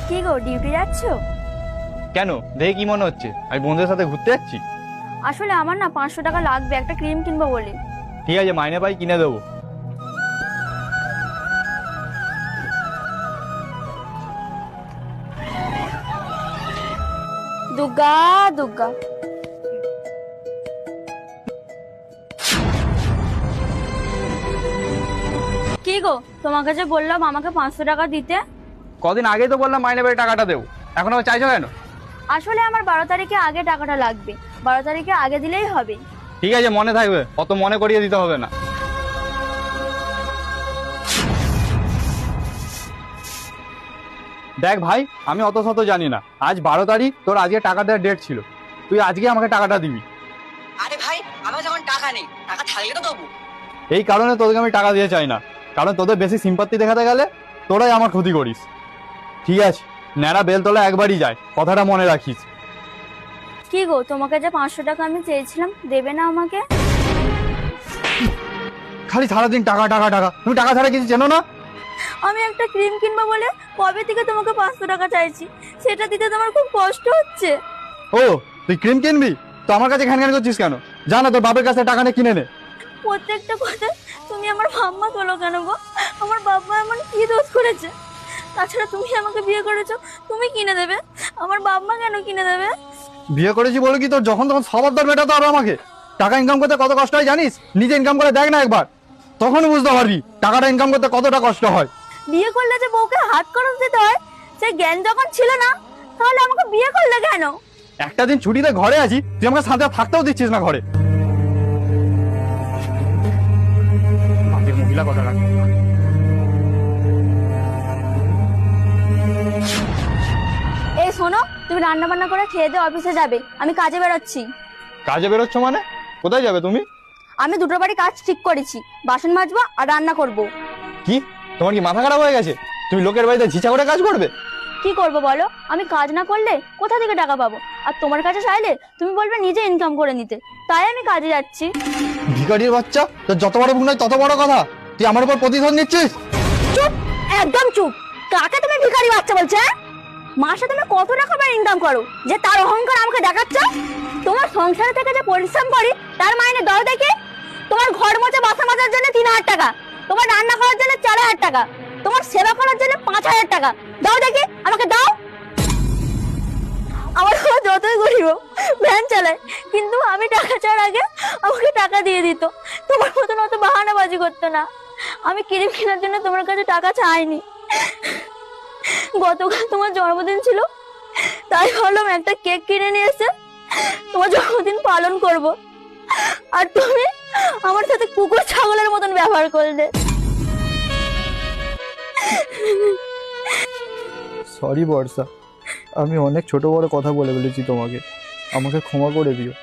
কি গো, ডিউটি যাচ্ছো? কেন, দেখে কি মনে হচ্ছে আমি বন্ধুদের সাথে ঘুরতে যাচ্ছি? আসলে আমার না 500 টাকা লাগবে একটা ক্রিম কিনবো বলে। ঠিক আছে, মাইনে পাই কিনে দেবো। দুর্গা দুর্গা। কি গো, তোমাকে যে বললাম আমাকে 500 টাকা দিতে। কদিন আগেই তো বললাম মাইনে পাই টাকাটা দেবো, এখন আবার চাইছো কেন? আসলে আমার 12 তারিখে আগে টাকাটা লাগবে, 12 তারিখে আগে দিলেই হবে। ঠিক আছে, মনে থাকবে, অত মনে করিয়ে দিতে হবে না। দেখ ভাই, আমি অত শত জানি না। আজ 12 তারিখ, তোর আজকে টাকা দেওয়ার ডেট ছিল। তুই আজকে আমাকে টাকাটা দিবি। আরে ভাই, আমার যখন টাকা নেই, টাকা থাকলে তো দেবো। এই কারণে তোদেরকে আমি টাকা দিয়ে চাই না, কারণ তোদের বেশি সিম্পাতি দেখাতে গেলে তোরাই আমার ক্ষতি করিস। ঠিক আছে, ন্যাড়া বেলতলা একবারই যায়, কথাটা মনে রাখিস। কি গো, তোমাকে যে 500 টাকা আমি চেয়েছিলাম, দেবে না আমাকে? খালি সারাদিন টাকা টাকা টাকা, তুমি টাকা ছাড়া কিছু চেনো না? আমি একটা ক্রিম কিনবো বলে কবে থেকে তোমাকে 500 টাকা চাইছি, সেটা দিতে তোমার খুব কষ্ট হচ্ছে। ও, তুই ক্রিম কিনবি তো আমার কাছে ঘ্যান ঘ্যান করছিস কেন? জানা তোর বাপের কাছে টাকা নিয়ে কিনে নে। প্রত্যেকটা কথা তুমি আমার ভাম্মা তোলো কেন গো? আমার বাবা এমন কি দোষ করেছে? তাছাড়া তুমি আমাকে বিয়ে করেছো, তুমি কিনে দেবে, আমার বাবা কেন কিনে দেবে? বিয়ে করেছি বলে কি তোর যখন তখন সবাবদার মেটাতে হবে আমাকে? টাকা ইনকাম করতে কত কষ্ট হয় জানিস? নিজে ইনকাম করে দেখ না একবার, তখন বুঝতে পারবি টাকাটা ইনকাম করতে কতটা কষ্ট হয়। বিয়ে করলে যে বউকে হাত খরচ দিতে হয় সেই জ্ঞান যখন ছিল না, তাহলে আমাকে বিয়ে করলে কেন? একটা দিন ছুটিতে ঘরে আছি, তুই আমাকে সাথে থাকতেও দিচ্ছিস না ঘরে। বাপের মহিলা কথা রাখ। এই শোনো, তুমি রান্না বান্না করে খেয়ে দিয়ে অফিসে যাবে, আমি কাজে বেরোচ্ছি। কাজে বেরোচ্ছ মানে? কোথায় যাবে তুমি? আমি দুটো বাড়ি কাজ ঠিক করেছি, বাসন মাজবো আর রান্না করব। কি, তোমার কি মাথা খারাপ হয়ে গেছে? তুমি লোকের বাড়িতে ঝিচা করে কাজ করবে? কি করব বলো, আমি কাজ না করলে কোথা থেকে টাকা পাবো? আর তোমার কাছে চাইলে তুমি বলবে নিজে ইনকাম করে নিতে, তাই আমি কাজে যাচ্ছি। ভিখারির বাচ্চা, তোর যত বড় মুখ নয় তত বড় কথা। তুই আমার উপর প্রতিশোধ নিচ্ছিস? চুপ, একদম চুপ। কাকে তুমি ভিখারি বাচ্চা বলছো? মাসে তুমি কত টাকা ইনকাম করো যে তার অহংকার আমাকে দেখাচ্ছ? তোমার সংসারে থেকে যে পরিশ্রম করি তার মাইনে দাও দেখি। তোমার ঘর মোছা বাসা মাজার জন্য 3000 টাকা, তোমার রান্না করার জন্য 4000 টাকা, তোমার সেবা করার জন্য 5000 টাকা, দাও দেখি, আমাকে দাও। আমার বাবা যতই গরিব ভ্যান চালায়, কিন্তু আমি টাকা চাওয়ার আগে আমাকে টাকা দিয়ে দিত। তোমার মতন অত বাহানাবাজি করতো না। আমি ক্রিম কেনার জন্য তোমার কাছে টাকা চাইনি। গতকাল তোমার জন্মদিন ছিল, তাই ভাবলাম একটা কেক কিনে নিয়ে এসে তোমার জন্মদিন পালন করব, আর তুমি আমার সাথে কুকুর ছাগলের মতন ব্যবহার করলে। সরি বর্ষা, আমি অনেক ছোট বড় কথা বলে ফেলেছি তোমাকে, আমাকে ক্ষমা করে দিও।